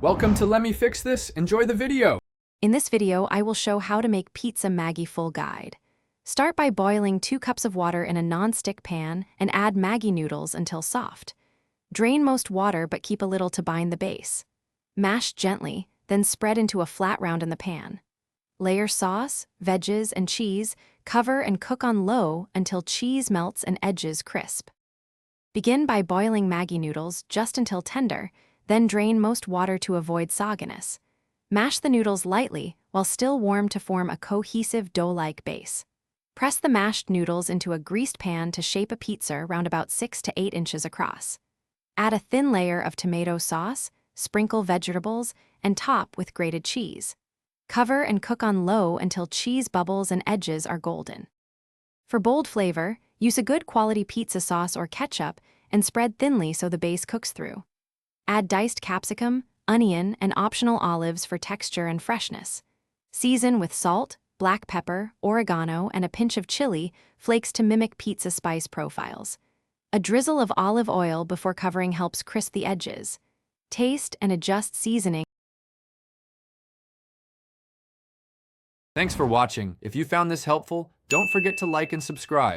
Welcome to Let Me Fix This. Enjoy the video. In this video, I will show how to make pizza Maggi full guide. Start by boiling 2 cups of water in a non-stick pan and add Maggi noodles until soft. Drain most water but keep a little to bind the base. Mash gently, then spread into a flat round in the pan. Layer sauce, veggies, and cheese, cover and cook on low until cheese melts and edges crisp. Begin by boiling Maggi noodles just until tender, then drain most water to avoid sogginess. Mash the noodles lightly while still warm to form a cohesive dough-like base. Press the mashed noodles into a greased pan to shape a pizza round about 6 to 8 inches across. Add a thin layer of tomato sauce, sprinkle vegetables, and top with grated cheese. Cover and cook on low until cheese bubbles and edges are golden. For bold flavor, use a good quality pizza sauce or ketchup and spread thinly so the base cooks through. Add diced capsicum, onion, and optional olives for texture and freshness. Season with salt, black pepper, oregano, and a pinch of chili flakes to mimic pizza spice profiles. A drizzle of olive oil before covering helps crisp the edges. Taste and adjust seasoning. Thanks for watching. If you found this helpful, don't forget to like and subscribe.